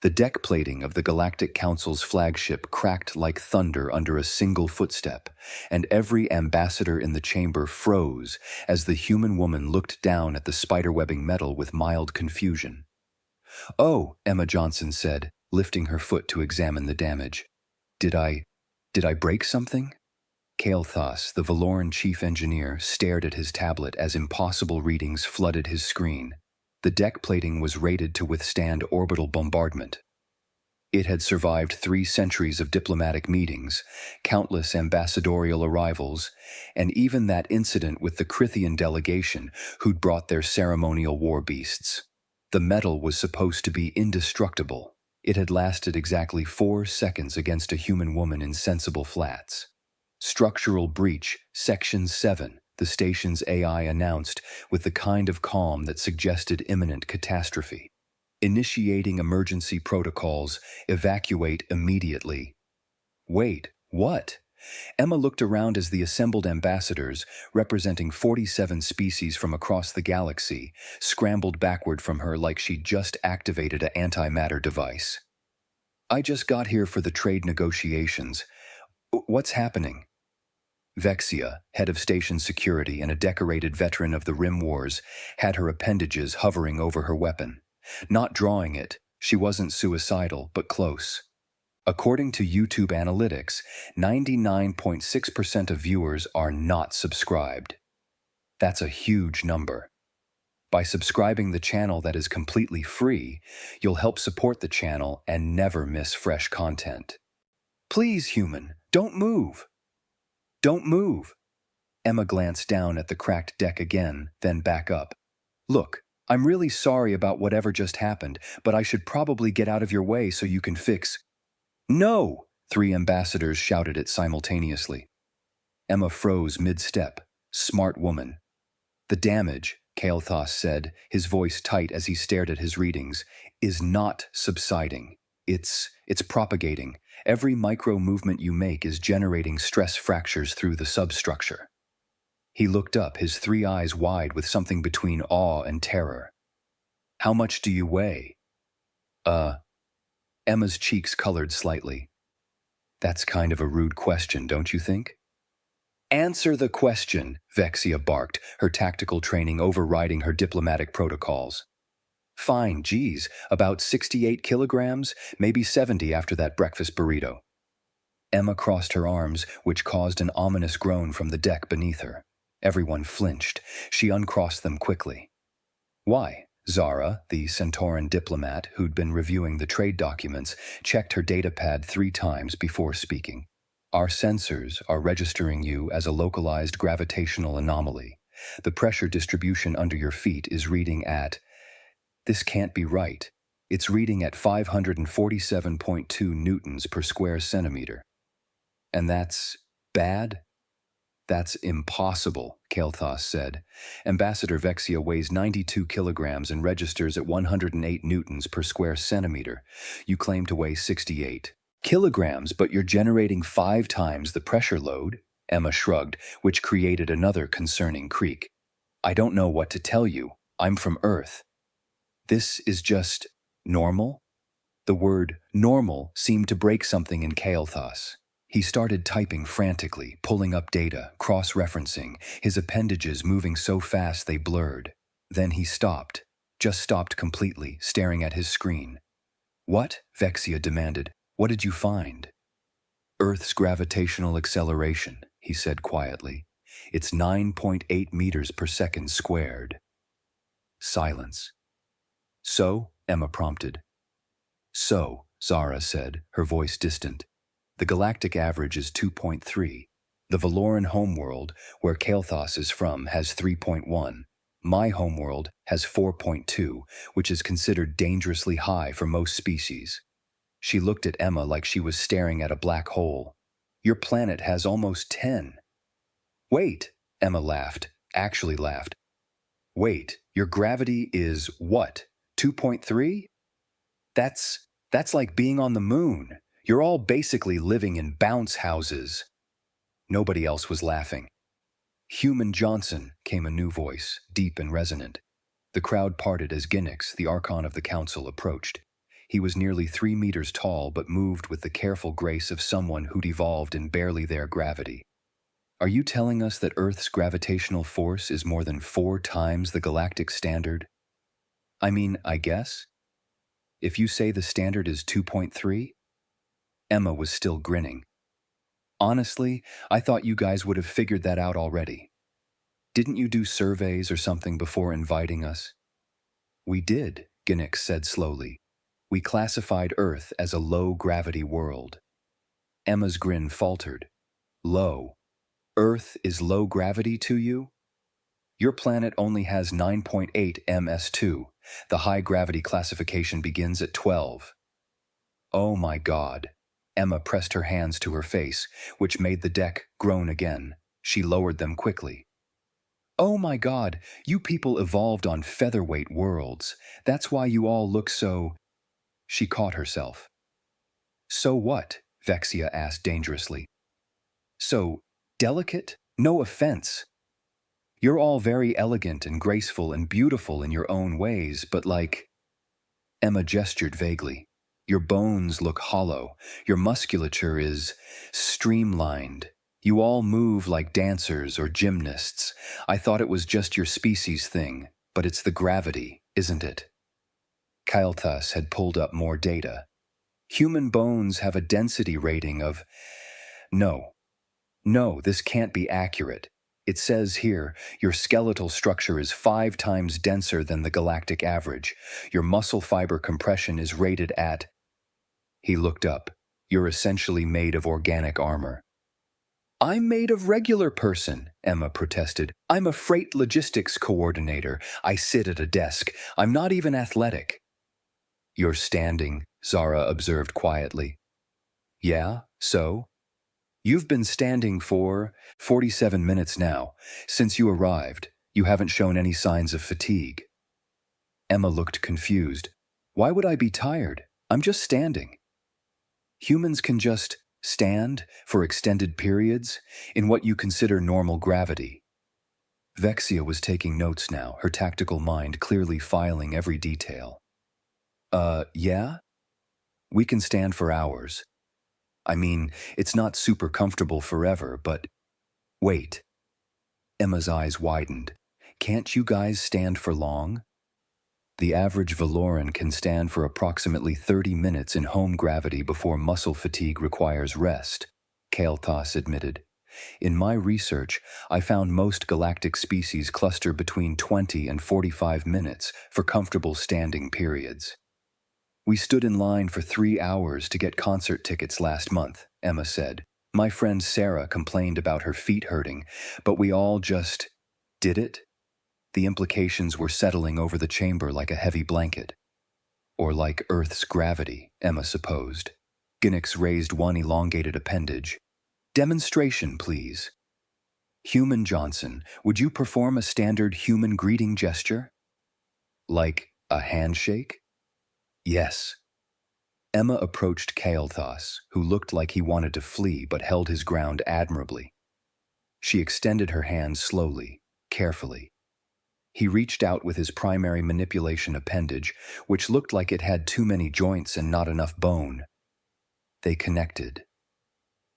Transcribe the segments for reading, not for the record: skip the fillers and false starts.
The deck plating of the Galactic Council's flagship cracked like thunder under a single footstep, and every ambassador in the chamber froze as the human woman looked down at the spiderwebbing metal with mild confusion. "Oh," Emma Johnson said, lifting her foot to examine the damage. Did I break something?" Kael'thas, the Valoran chief engineer, stared at his tablet as impossible readings flooded his screen. The deck plating was rated to withstand orbital bombardment. It had survived 3 centuries of diplomatic meetings, countless ambassadorial arrivals, and even that incident with the Crithian delegation who'd brought their ceremonial war beasts. The metal was supposed to be indestructible. It had lasted exactly 4 seconds against a human woman in sensible flats. "Structural breach, Section 7, the station's AI announced with the kind of calm that suggested imminent catastrophe. "Initiating emergency protocols, evacuate immediately." "Wait, what?" Emma looked around as the assembled ambassadors, representing 47 species from across the galaxy, scrambled backward from her like she'd just activated an antimatter device. "I just got here for the trade negotiations. What's happening?" Vexia, head of station security and a decorated veteran of the Rim Wars, had her appendages hovering over her weapon. Not drawing it, she wasn't suicidal, but close. According to YouTube analytics, 99.6% of viewers are not subscribed. That's a huge number. By subscribing the channel that is completely free, you'll help support the channel and never miss fresh content. "Please, human, don't move." "Don't move." Emma glanced down at the cracked deck again, then back up. "Look, I'm really sorry about whatever just happened, but I should probably get out of your way so you can fix—" "No!" 3 ambassadors shouted it simultaneously. Emma froze mid-step. Smart woman. "The damage," Kael'thas said, his voice tight as he stared at his readings, "is not subsiding. It's propagating. Every micro-movement you make is generating stress fractures through the substructure." He looked up, his 3 eyes wide with something between awe and terror. "How much do you weigh?" Emma's cheeks colored slightly. "That's kind of a rude question, don't you think?" "Answer the question," Vexia barked, her tactical training overriding her diplomatic protocols. "Fine, geez, about 68 kilograms, maybe 70 after that breakfast burrito." Emma crossed her arms, which caused an ominous groan from the deck beneath her. Everyone flinched. She uncrossed them quickly. "Why?" Zara, the Centauran diplomat who'd been reviewing the trade documents, checked her datapad 3 times before speaking. "Our sensors are registering you as a localized gravitational anomaly. The pressure distribution under your feet is reading at— This can't be right. It's reading at 547.2 newtons per square centimeter. And that's bad?" "That's impossible," Kael'thas said. "Ambassador Vexia weighs 92 kilograms and registers at 108 newtons per square centimeter. You claim to weigh 68 kilograms, but you're generating 5 times the pressure load." Emma shrugged, which created another concerning creak. "I don't know what to tell you. I'm from Earth. This is just normal?" The word normal seemed to break something in Kael'thas. He started typing frantically, pulling up data, cross-referencing, his appendages moving so fast they blurred. Then he stopped, just stopped completely, staring at his screen. "What?" Vexia demanded. "What did you find?" "Earth's gravitational acceleration," he said quietly. "It's 9.8 meters per second squared." Silence. "So?" Emma prompted. "So," Zara said, her voice distant. "The galactic average is 2.3. The Valoran homeworld, where Kael'thas is from, has 3.1. My homeworld has 4.2, which is considered dangerously high for most species." She looked at Emma like she was staring at a black hole. "Your planet has almost 10. "Wait," Emma laughed, actually laughed. "Wait, your gravity is what? 2.3? That's like being on the moon. You're all basically living in bounce houses." Nobody else was laughing. "Human Johnson," came a new voice, deep and resonant. The crowd parted as Ginix, the Archon of the Council, approached. He was nearly 3 meters tall but moved with the careful grace of someone who'd evolved in barely their gravity. Are you telling us that Earth's gravitational force is more than 4 times the galactic standard? I mean, I guess. If you say the standard is 2.3? Emma was still grinning. Honestly, I thought you guys would have figured that out already. Didn't you do surveys or something before inviting us? We did, Ginnick said slowly. We classified Earth as a low-gravity world. Emma's grin faltered. Low. Earth is low gravity to you? Your planet only has 9.8 ms2. The high-gravity classification begins at 12. Oh my God. Emma pressed her hands to her face, which made the deck groan again. She lowered them quickly. Oh my God, you people evolved on featherweight worlds. That's why you all look so... She caught herself. So what? Vexia asked dangerously. So delicate? No offense. You're all very elegant and graceful and beautiful in your own ways, but like... Emma gestured vaguely. Your bones look hollow. Your musculature is streamlined. You all move like dancers or gymnasts. I thought it was just your species thing, but it's the gravity, isn't it? Kael'thas had pulled up more data. Human bones have a density rating of... No, this can't be accurate. It says here, your skeletal structure is 5 times denser than the galactic average. Your muscle fiber compression is rated at... He looked up. You're essentially made of organic armor. I'm made of regular person, Emma protested. I'm a freight logistics coordinator. I sit at a desk. I'm not even athletic. You're standing, Zara observed quietly. Yeah, so? You've been standing for 47 minutes now. Since you arrived, you haven't shown any signs of fatigue. Emma looked confused. Why would I be tired? I'm just standing. Humans can just stand for extended periods in what you consider normal gravity. Vexia was taking notes now, her tactical mind clearly filing every detail. Yeah? We can stand for hours. I mean, it's not super comfortable forever, but... Wait. Emma's eyes widened. Can't you guys stand for long? The average Valoran can stand for approximately 30 minutes in home gravity before muscle fatigue requires rest, Kael'thas admitted. In my research, I found most galactic species cluster between 20 and 45 minutes for comfortable standing periods. We stood in line for 3 hours to get concert tickets last month, Emma said. My friend Sarah complained about her feet hurting, but we all just did it. The implications were settling over the chamber like a heavy blanket. Or like Earth's gravity, Emma supposed. Ginnick's raised one elongated appendage. Demonstration, please. Human Johnson, would you perform a standard human greeting gesture? Like a handshake? Yes. Emma approached Kael'thas, who looked like he wanted to flee but held his ground admirably. She extended her hand slowly, carefully. He reached out with his primary manipulation appendage, which looked like it had too many joints and not enough bone. They connected.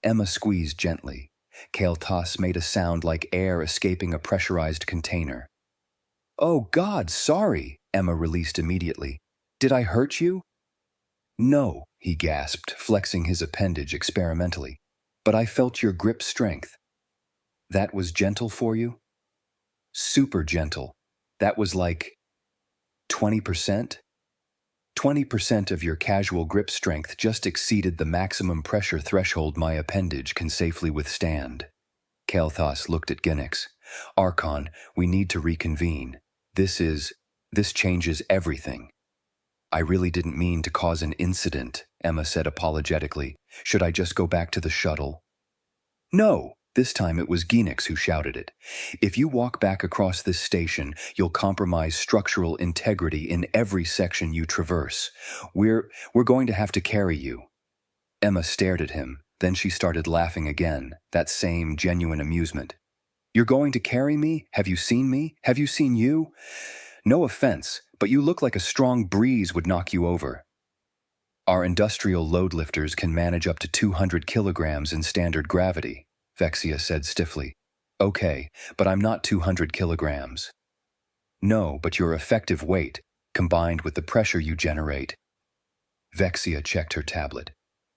Emma squeezed gently. Kael'thas made a sound like air escaping a pressurized container. Oh God, sorry, Emma released immediately. Did I hurt you? No, he gasped, flexing his appendage experimentally. But I felt your grip strength. That was gentle for you? Super gentle. That was like 20%? 20% of your casual grip strength just exceeded the maximum pressure threshold my appendage can safely withstand. Kael'thas looked at Ginnick. Archon, we need to reconvene. This changes everything. I really didn't mean to cause an incident, Emma said apologetically. Should I just go back to the shuttle? No. This time it was Ginnick who shouted it. If you walk back across this station, you'll compromise structural integrity in every section you traverse. We're going to have to carry you. Emma stared at him, then she started laughing again, that same genuine amusement. You're going to carry me? Have you seen me? Have you seen you? No offense, but you look like a strong breeze would knock you over. Our industrial load lifters can manage up to 200 kilograms in standard gravity, Vexia said stiffly. Okay, but I'm not 200 kilograms. No, but your effective weight, combined with the pressure you generate. Vexia checked her tablet.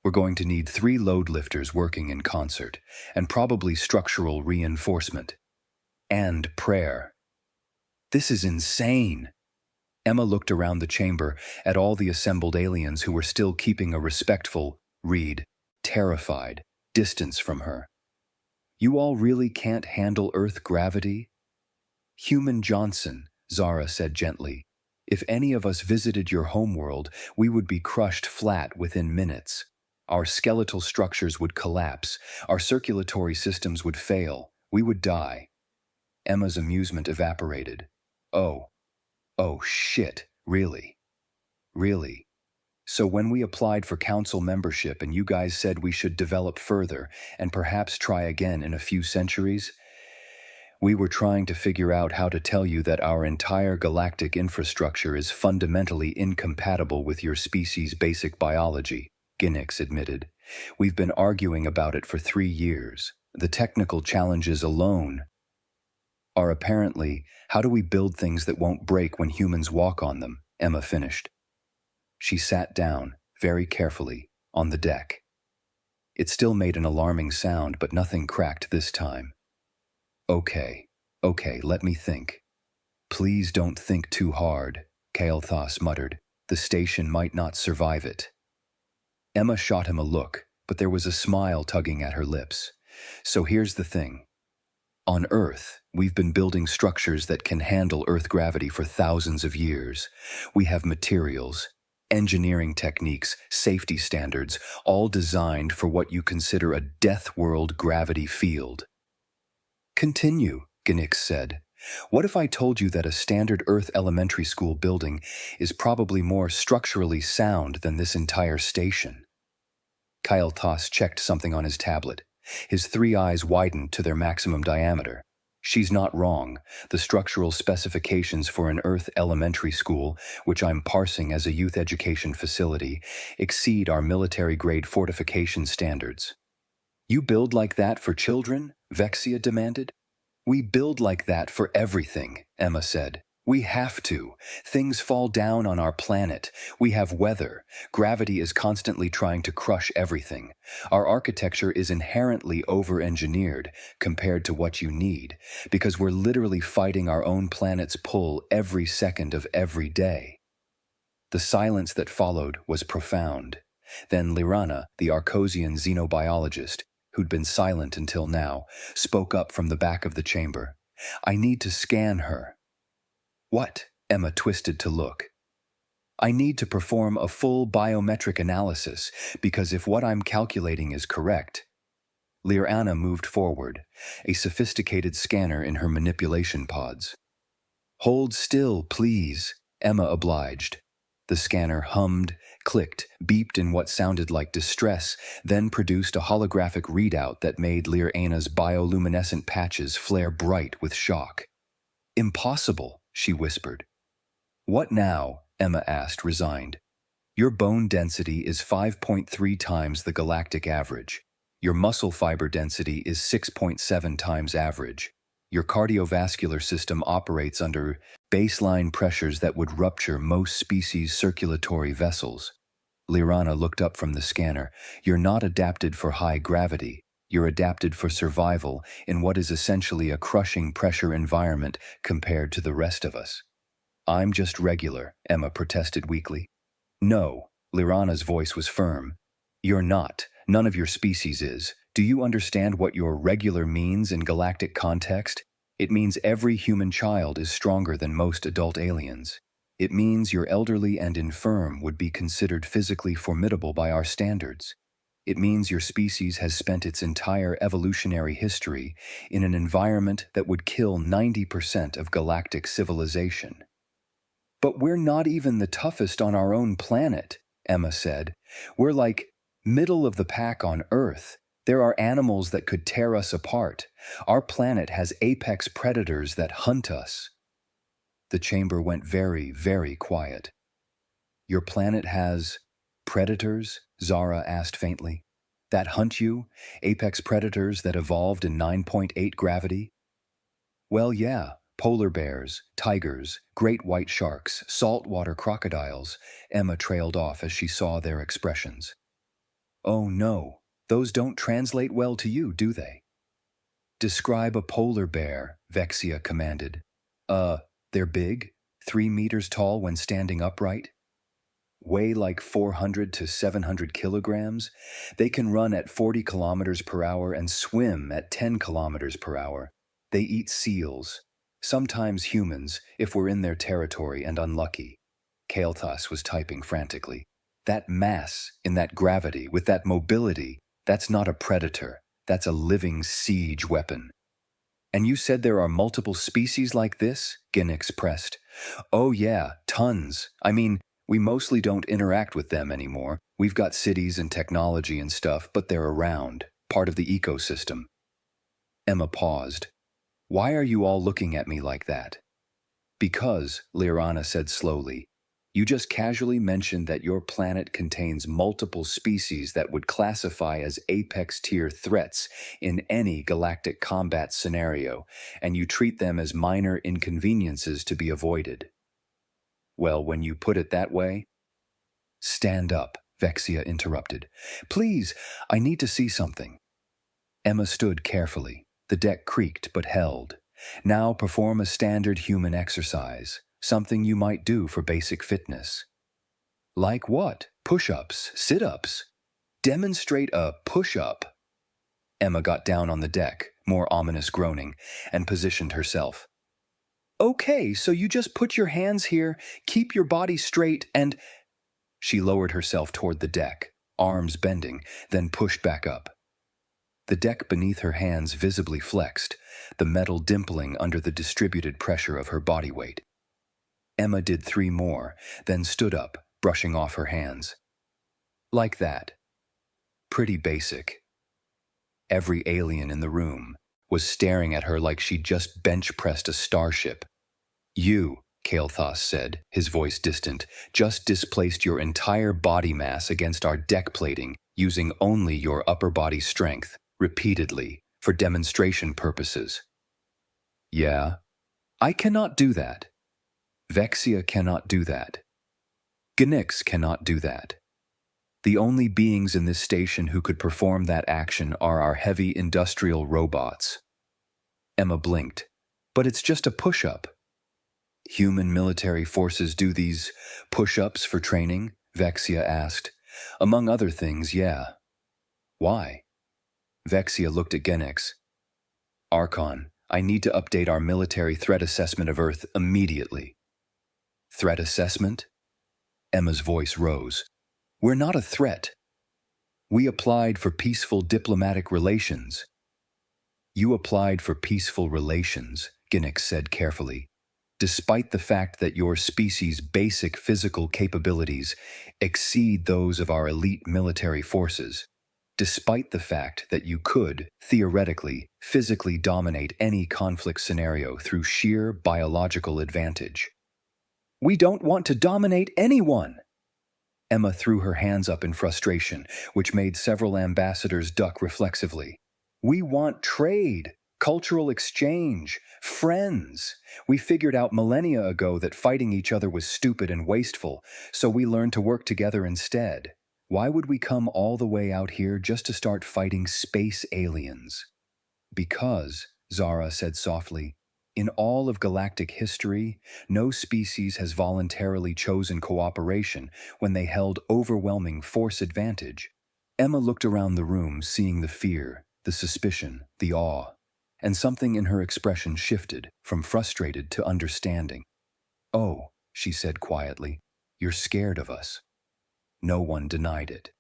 We're going to need 3 load lifters working in concert, and probably structural reinforcement. And prayer. This is insane. Emma looked around the chamber at all the assembled aliens who were still keeping a respectful, terrified, distance from her. You all really can't handle Earth gravity? Human Johnson, Zara said gently. If any of us visited your homeworld, we would be crushed flat within minutes. Our skeletal structures would collapse, our circulatory systems would fail, we would die. Emma's amusement evaporated. Oh shit, really? Really? So when we applied for council membership and you guys said we should develop further and perhaps try again in a few centuries, we were trying to figure out how to tell you that our entire galactic infrastructure is fundamentally incompatible with your species' basic biology, Ginix admitted. We've been arguing about it for 3 years. The technical challenges alone are apparently, how do we build things that won't break when humans walk on them? Emma finished. She sat down, very carefully, on the deck. It still made an alarming sound, but nothing cracked this time. Okay, let me think. Please don't think too hard, Kael'thas muttered. The station might not survive it. Emma shot him a look, but there was a smile tugging at her lips. So here's the thing. On Earth, we've been building structures that can handle Earth gravity for thousands of years. We have materials, engineering techniques, safety standards, all designed for what you consider a death world gravity field. Continue, Ginix said. What if I told you that a standard Earth elementary school building is probably more structurally sound than this entire station? Kael'thas checked something on his tablet. His 3 eyes widened to their maximum diameter. She's not wrong. The structural specifications for an Earth elementary school, which I'm parsing as a youth education facility, exceed our military-grade fortification standards. You build like that for children? Vexia demanded. We build like that for everything, Emma said. We have to. Things fall down on our planet. We have weather. Gravity is constantly trying to crush everything. Our architecture is inherently over-engineered compared to what you need, because we're literally fighting our own planet's pull every second of every day. The silence that followed was profound. Then Lirana, the Arcosian xenobiologist, who'd been silent until now, spoke up from the back of the chamber. I need to scan her. What? Emma twisted to look. I need to perform a full biometric analysis, because if what I'm calculating is correct. Lirana moved forward, a sophisticated scanner in her manipulation pods. Hold still, please, Emma obliged. The scanner hummed, clicked, beeped in what sounded like distress, then produced a holographic readout that made Lirana's bioluminescent patches flare bright with shock. Impossible, she whispered. What now? Emma asked, resigned. Your bone density is 5.3 times the galactic average. Your muscle fiber density is 6.7 times average. Your cardiovascular system operates under baseline pressures that would rupture most species' circulatory vessels. Lirana looked up from the scanner. You're not adapted for high gravity. You're adapted for survival in what is essentially a crushing pressure environment compared to the rest of us. I'm just regular, Emma protested weakly. No, Lirana's voice was firm. You're not. None of your species is. Do you understand what your regular means in galactic context? It means every human child is stronger than most adult aliens. It means your elderly and infirm would be considered physically formidable by our standards. It means your species has spent its entire evolutionary history in an environment that would kill 90% of galactic civilization. But we're not even the toughest on our own planet, Emma said. We're like middle of the pack on Earth. There are animals that could tear us apart. Our planet has apex predators that hunt us. The chamber went very, very quiet. Your planet has predators? Zara asked faintly. That hunt you? Apex predators that evolved in 9.8 gravity? Well, yeah. Polar bears, tigers, great white sharks, saltwater crocodiles. Emma trailed off as she saw their expressions. Oh no, those don't translate well to you, do they? Describe a polar bear, Vexia commanded. They're big, 3 meters tall when standing upright. Weigh like 400 to 700 kilograms. They can run at 40 kilometers per hour and swim at 10 kilometers per hour. They eat seals, sometimes humans, if we're in their territory and unlucky. Kael'thas was typing frantically. That mass, in that gravity, with that mobility, that's not a predator. That's a living siege weapon. And you said there are multiple species like this? Ginix pressed. Oh yeah, tons. I mean, we mostly don't interact with them anymore. We've got cities and technology and stuff, but they're around, part of the ecosystem. Emma paused. Why are you all looking at me like that? Because, Liarana said slowly, you just casually mentioned that your planet contains multiple species that would classify as apex-tier threats in any galactic combat scenario, and you treat them as minor inconveniences to be avoided. Well, when you put it that way... Stand up, Vexia interrupted. Please, I need to see something. Emma stood carefully. The deck creaked but held. Now perform a standard human exercise, something you might do for basic fitness. Like what? Push-ups, sit-ups? Demonstrate a push-up. Emma got down on the deck, more ominous groaning, and positioned herself. Okay, so you just put your hands here, keep your body straight, and... She lowered herself toward the deck, arms bending, then pushed back up. The deck beneath her hands visibly flexed, the metal dimpling under the distributed pressure of her body weight. Emma did 3 more, then stood up, brushing off her hands. Like that. Pretty basic. Every alien in the room was staring at her like she'd just bench-pressed a starship. You, Kael'thas said, his voice distant, just displaced your entire body mass against our deck plating using only your upper body strength, repeatedly, for demonstration purposes. Yeah, I cannot do that. Vexia cannot do that. Ginix cannot do that. The only beings in this station who could perform that action are our heavy industrial robots. Emma blinked. But it's just a push-up. Human military forces do these push-ups for training? Vexia asked. Among other things, yeah. Why? Vexia looked at Ginix. Archon, I need to update our military threat assessment of Earth immediately. Threat assessment? Emma's voice rose. We're not a threat. We applied for peaceful diplomatic relations. You applied for peaceful relations, Ginix said carefully, despite the fact that your species' basic physical capabilities exceed those of our elite military forces, despite the fact that you could, theoretically, physically dominate any conflict scenario through sheer biological advantage. We don't want to dominate anyone! Emma threw her hands up in frustration, which made several ambassadors duck reflexively. We want trade, cultural exchange, friends. We figured out millennia ago that fighting each other was stupid and wasteful, so we learned to work together instead. Why would we come all the way out here just to start fighting space aliens? Because, Zara said softly, in all of galactic history, no species has voluntarily chosen cooperation when they held overwhelming force advantage. Emma looked around the room, seeing the fear, the suspicion, the awe, and something in her expression shifted from frustrated to understanding. Oh, she said quietly, you're scared of us. No one denied it.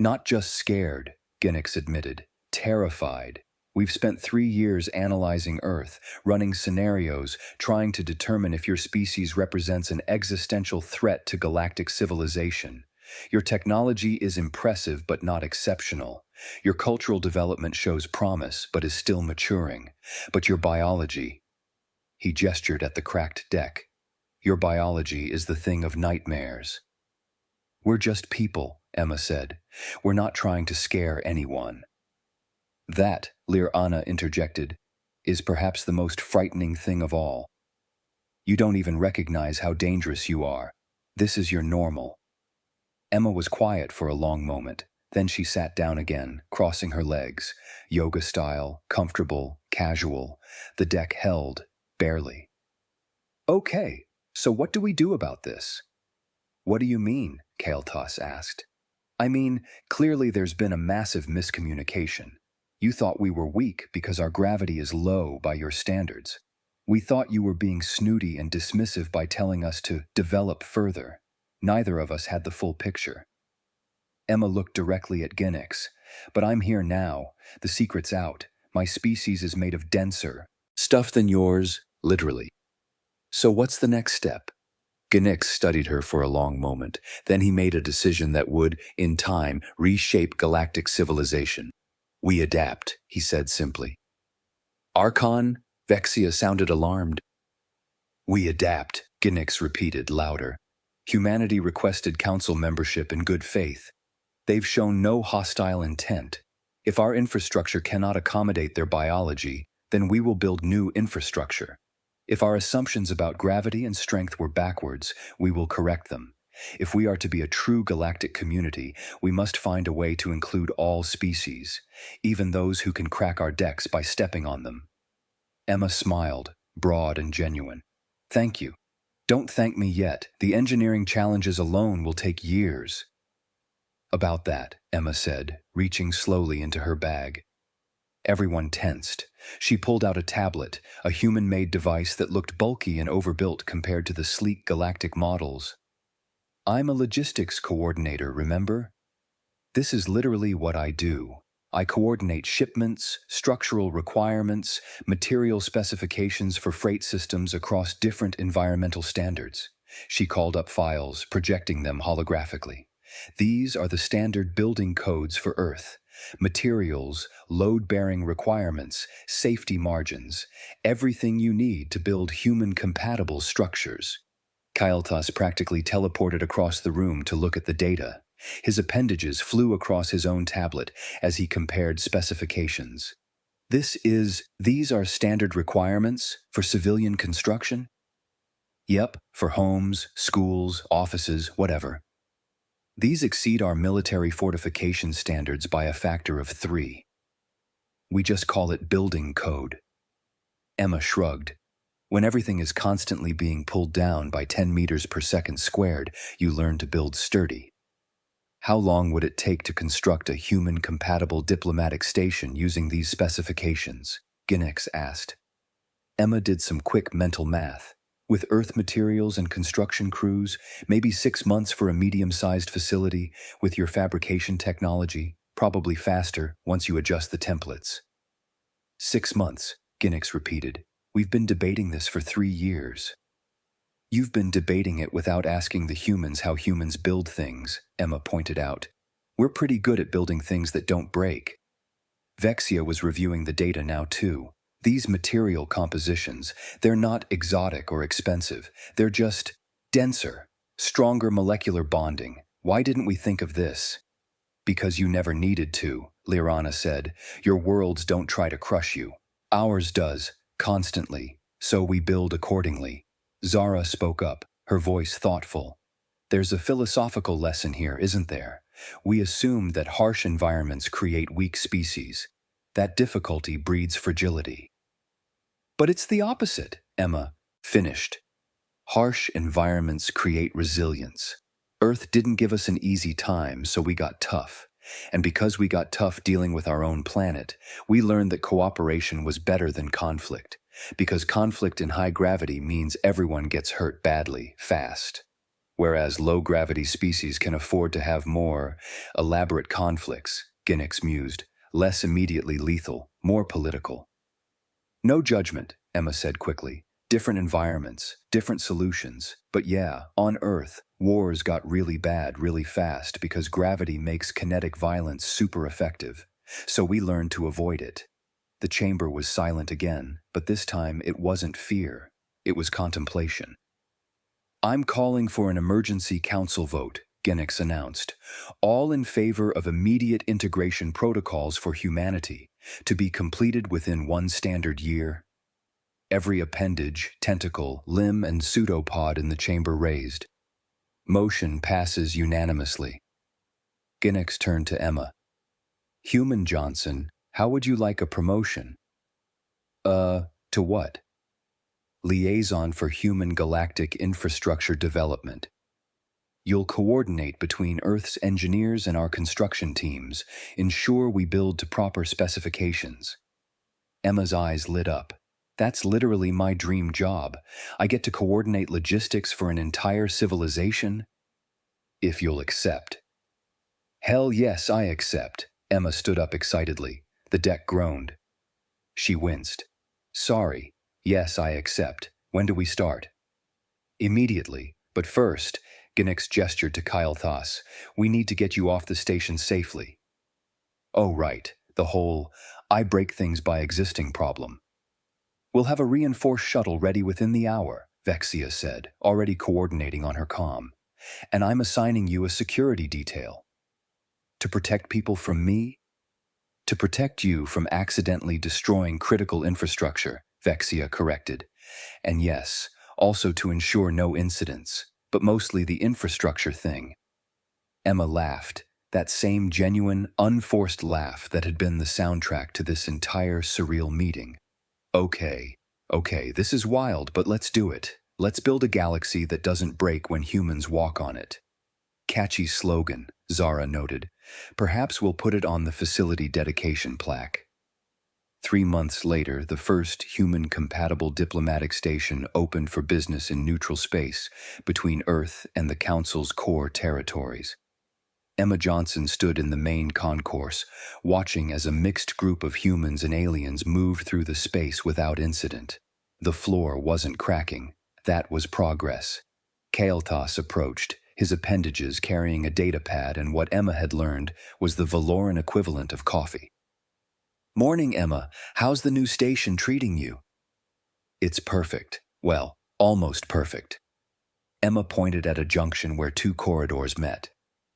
Not just scared, Ginix admitted, terrified. We've spent 3 years analyzing Earth, running scenarios, trying to determine if your species represents an existential threat to galactic civilization. Your technology is impressive but not exceptional. Your cultural development shows promise but is still maturing. But your biology... He gestured at the cracked deck. Your biology is the thing of nightmares. We're just people, Emma said. We're not trying to scare anyone. That, Liana interjected, is perhaps the most frightening thing of all. You don't even recognize how dangerous you are. This is your normal. Emma was quiet for a long moment. Then she sat down again, crossing her legs, yoga style, comfortable, casual. The deck held, barely. Okay, so what do we do about this? What do you mean? Kael'thas asked. I mean, clearly there's been a massive miscommunication. You thought we were weak because our gravity is low by your standards. We thought you were being snooty and dismissive by telling us to develop further. Neither of us had the full picture. Emma looked directly at Ginix. But I'm here now. The secret's out. My species is made of denser stuff than yours, literally. So what's the next step? Ginix studied her for a long moment. Then he made a decision that would, in time, reshape galactic civilization. We adapt, he said simply. Archon? Vexia sounded alarmed. We adapt, Ginix repeated louder. Humanity requested council membership in good faith. They've shown no hostile intent. If our infrastructure cannot accommodate their biology, then we will build new infrastructure. If our assumptions about gravity and strength were backwards, we will correct them. If we are to be a true galactic community, we must find a way to include all species, even those who can crack our decks by stepping on them. Emma smiled, broad and genuine. Thank you. Don't thank me yet. The engineering challenges alone will take years. About that, Emma said, reaching slowly into her bag. Everyone tensed. She pulled out a tablet, a human-made device that looked bulky and overbuilt compared to the sleek galactic models. I'm a logistics coordinator, remember? This is literally what I do. I coordinate shipments, structural requirements, material specifications for freight systems across different environmental standards. She called up files, projecting them holographically. These are the standard building codes for Earth. Materials, load-bearing requirements, safety margins, everything you need to build human-compatible structures. Kael'thas practically teleported across the room to look at the data. His appendages flew across his own tablet as he compared specifications. These are standard requirements for civilian construction? Yep, for homes, schools, offices, whatever. These exceed our military fortification standards by a factor of 3. We just call it building code. Emma shrugged. When everything is constantly being pulled down by 10 meters per second squared, you learn to build sturdy. How long would it take to construct a human-compatible diplomatic station using these specifications? Ginix asked. Emma did some quick mental math. With Earth materials and construction crews, maybe 6 months for a medium-sized facility with your fabrication technology, probably faster once you adjust the templates. 6 months, Ginix repeated. We've been debating this for 3 years. You've been debating it without asking the humans how humans build things, Emma pointed out. We're pretty good at building things that don't break. Vexia was reviewing the data now too. These material compositions, they're not exotic or expensive. They're just denser, stronger molecular bonding. Why didn't we think of this? Because you never needed to, Liana said. Your worlds don't try to crush you. Ours does, constantly, so we build accordingly. Zara spoke up, her voice thoughtful. There's a philosophical lesson here, isn't there? We assume that harsh environments create weak species. That difficulty breeds fragility. But it's the opposite, Emma finished. Harsh environments create resilience. Earth didn't give us an easy time, so we got tough. And because we got tough dealing with our own planet, we learned that cooperation was better than conflict. Because conflict in high gravity means everyone gets hurt badly, fast. Whereas low-gravity species can afford to have more elaborate conflicts, Ginix mused, less immediately lethal, more political. No judgment, Emma said quickly. Different environments, different solutions. But yeah, on Earth, wars got really bad really fast because gravity makes kinetic violence super effective. So we learned to avoid it. The chamber was silent again, but this time it wasn't fear. It was contemplation. I'm calling for an emergency council vote, Ginix announced, all in favor of immediate integration protocols for humanity, to be completed within 1 standard year. Every appendage, tentacle, limb, and pseudopod in the chamber raised. Motion passes unanimously. Ginix turned to Emma. Human Johnson, how would you like a promotion? To what? Liaison for Human Galactic Infrastructure Development. You'll coordinate between Earth's engineers and our construction teams, ensure we build to proper specifications. Emma's eyes lit up. That's literally my dream job. I get to coordinate logistics for an entire civilization? If you'll accept. Hell yes, I accept. Emma stood up excitedly. The deck groaned. She winced. Sorry. Yes, I accept. When do we start? Immediately. But first, Ginix gestured to Kyle Thas. We need to get you off the station safely. Oh, right. The whole, I break things by existing problem. We'll have a reinforced shuttle ready within the hour, Vexia said, already coordinating on her comm. And I'm assigning you a security detail. To protect people from me? To protect you from accidentally destroying critical infrastructure, Vexia corrected. And yes, also to ensure no incidents, but mostly the infrastructure thing. Emma laughed, that same genuine, unforced laugh that had been the soundtrack to this entire surreal meeting. Okay, this is wild, but let's do it. Let's build a galaxy that doesn't break when humans walk on it. Catchy slogan, Zara noted. Perhaps we'll put it on the facility dedication plaque. 3 months later, the first human-compatible diplomatic station opened for business in neutral space between Earth and the Council's core territories. Emma Johnson stood in the main concourse, watching as a mixed group of humans and aliens moved through the space without incident. The floor wasn't cracking. That was progress. Kael'thas approached, his appendages carrying a datapad, and what Emma had learned was the Valoran equivalent of coffee. Morning, Emma. How's the new station treating you? It's perfect. Well, almost perfect. Emma pointed at a junction where 2 corridors met.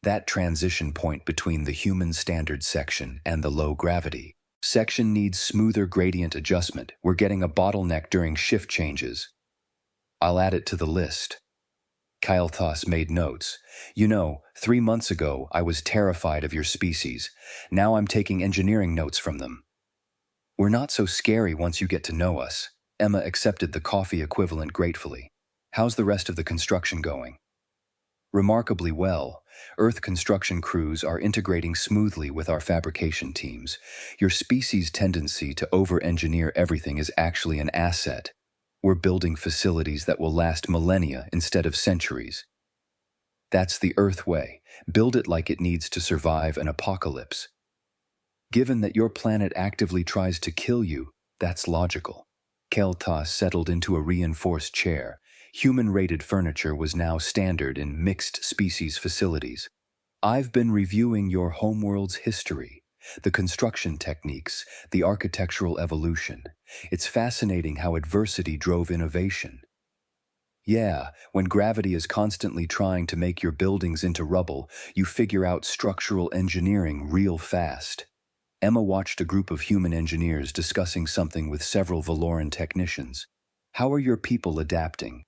That transition point between the human standard section and the low gravity section needs smoother gradient adjustment. We're getting a bottleneck during shift changes. I'll add it to the list. Kael'thas made notes. 3 months ago, I was terrified of your species. Now I'm taking engineering notes from them. We're not so scary once you get to know us. Emma accepted the coffee equivalent gratefully. How's the rest of the construction going? Remarkably well. Earth construction crews are integrating smoothly with our fabrication teams. Your species' tendency to over-engineer everything is actually an asset. We're building facilities that will last millennia instead of centuries. That's the Earth way. Build it like it needs to survive an apocalypse. Given that your planet actively tries to kill you, that's logical. Kael'thas settled into a reinforced chair. Human-rated furniture was now standard in mixed-species facilities. I've been reviewing your homeworld's history, the construction techniques, the architectural evolution. It's fascinating how adversity drove innovation. Yeah, when gravity is constantly trying to make your buildings into rubble, you figure out structural engineering real fast. Emma watched a group of human engineers discussing something with several Valoran technicians. How are your people adapting?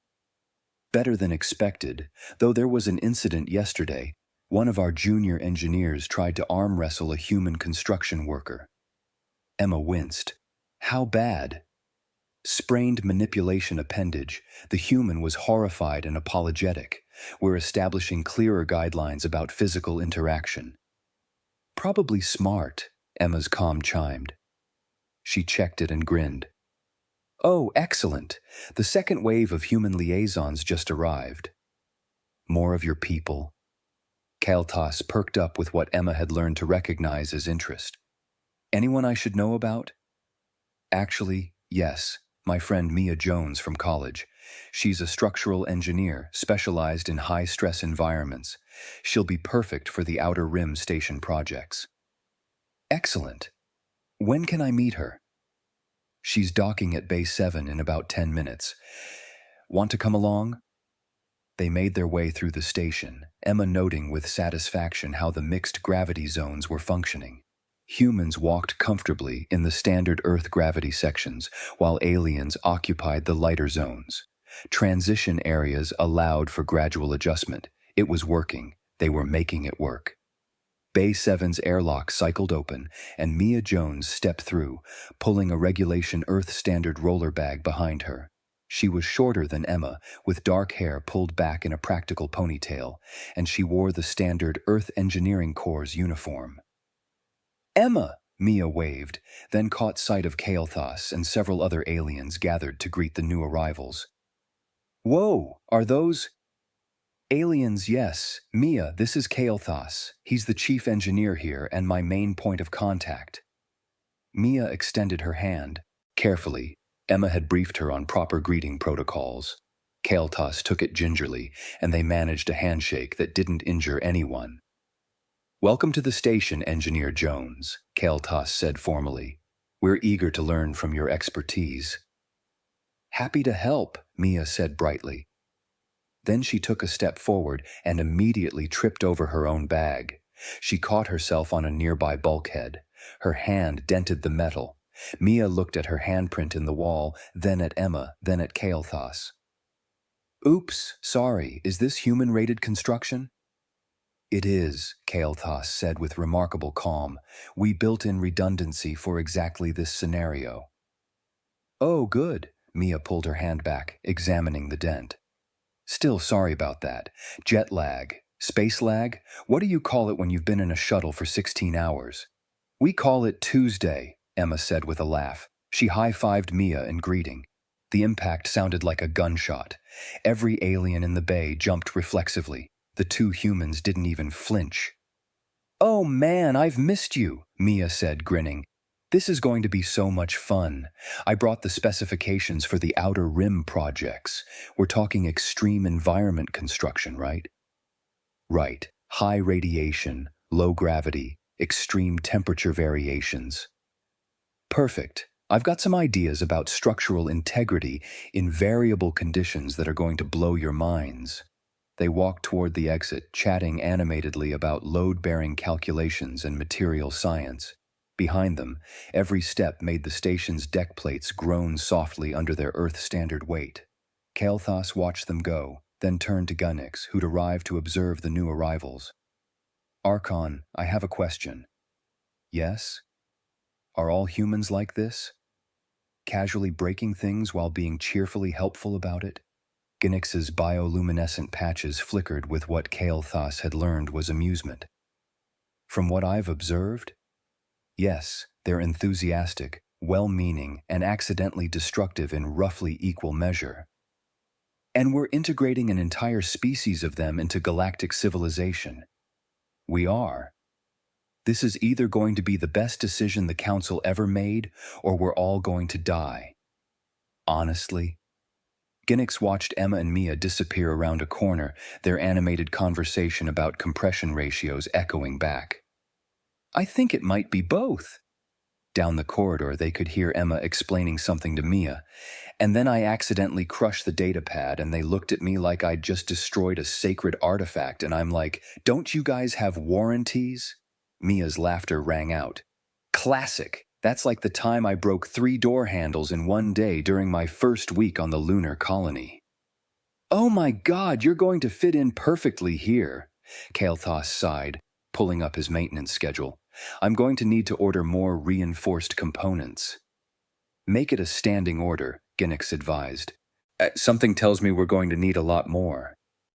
Better than expected, though there was an incident yesterday. One of our junior engineers tried to arm wrestle a human construction worker. Emma winced. How bad? Sprained manipulation appendage. The human was horrified and apologetic. We're establishing clearer guidelines about physical interaction. Probably smart, Emma's comm chimed. She checked it and grinned. Oh, excellent. The second wave of human liaisons just arrived. More of your people. Kael'thas perked up with what Emma had learned to recognize as interest. Anyone I should know about? Actually, yes. My friend Mia Jones from college. She's a structural engineer specialized in high-stress environments. She'll be perfect for the Outer Rim Station projects. Excellent. When can I meet her? She's docking at Bay 7 in about 10 minutes. Want to come along? They made their way through the station, Emma noting with satisfaction how the mixed gravity zones were functioning. Humans walked comfortably in the standard Earth gravity sections, while aliens occupied the lighter zones. Transition areas allowed for gradual adjustment. It was working. They were making it work. Bay 7's airlock cycled open, and Mia Jones stepped through, pulling a regulation Earth standard roller bag behind her. She was shorter than Emma, with dark hair pulled back in a practical ponytail, and she wore the standard Earth Engineering Corps' uniform. "Emma!" Mia waved, then caught sight of Kael'thas and several other aliens gathered to greet the new arrivals. "Whoa, are those—" "Aliens, yes. Mia, this is Kael'thas. He's the chief engineer here and my main point of contact." Mia extended her hand. Carefully, Emma had briefed her on proper greeting protocols. Kael'thas took it gingerly, and they managed a handshake that didn't injure anyone. "Welcome to the station, Engineer Jones," Kael'thas said formally. "We're eager to learn from your expertise." "Happy to help," Mia said brightly. Then she took a step forward and immediately tripped over her own bag. She caught herself on a nearby bulkhead. Her hand dented the metal. Mia looked at her handprint in the wall, then at Emma, then at Kael'thas. "Oops, sorry, is this human-rated construction?" "It is," Kael'thas said with remarkable calm. "We built in redundancy for exactly this scenario." "Oh, good." Mia pulled her hand back, examining the dent. "Still sorry about that. Jet lag. Space lag? What do you call it when you've been in a shuttle for 16 hours? "We call it Tuesday," Emma said with a laugh. She high-fived Mia in greeting. The impact sounded like a gunshot. Every alien in the bay jumped reflexively. The two humans didn't even flinch. "Oh man, I've missed you," Mia said, grinning. "This is going to be so much fun. I brought the specifications for the Outer Rim projects. We're talking extreme environment construction, right?" "Right. High radiation, low gravity, extreme temperature variations." "Perfect. I've got some ideas about structural integrity in variable conditions that are going to blow your minds." They walked toward the exit, chatting animatedly about load-bearing calculations and material science. Behind them, every step made the station's deck plates groan softly under their Earth-standard weight. Kael'thas watched them go, then turned to Gunnix, who'd arrived to observe the new arrivals. "Archon, I have a question." "Yes? Are all humans like this? Casually breaking things while being cheerfully helpful about it?" Gunnix's bioluminescent patches flickered with what Kael'thas had learned was amusement. "From what I've observed? Yes, they're enthusiastic, well-meaning, and accidentally destructive in roughly equal measure. And we're integrating an entire species of them into galactic civilization. We are. This is either going to be the best decision the Council ever made, or we're all going to die. Honestly." Gunnix watched Emma and Mia disappear around a corner, their animated conversation about compression ratios echoing back. "I think it might be both." Down the corridor, they could hear Emma explaining something to Mia. "And then I accidentally crushed the data pad, and they looked at me like I'd just destroyed a sacred artifact, and I'm like, 'Don't you guys have warranties?'" Mia's laughter rang out. "Classic. That's like the time I broke 3 door handles in one day during my first week on the lunar colony." "Oh my God, you're going to fit in perfectly here," Kael'thas sighed, pulling up his maintenance schedule. "I'm going to need to order more reinforced components." "Make it a standing order," Gunnix advised. "Something tells me we're going to need a lot more."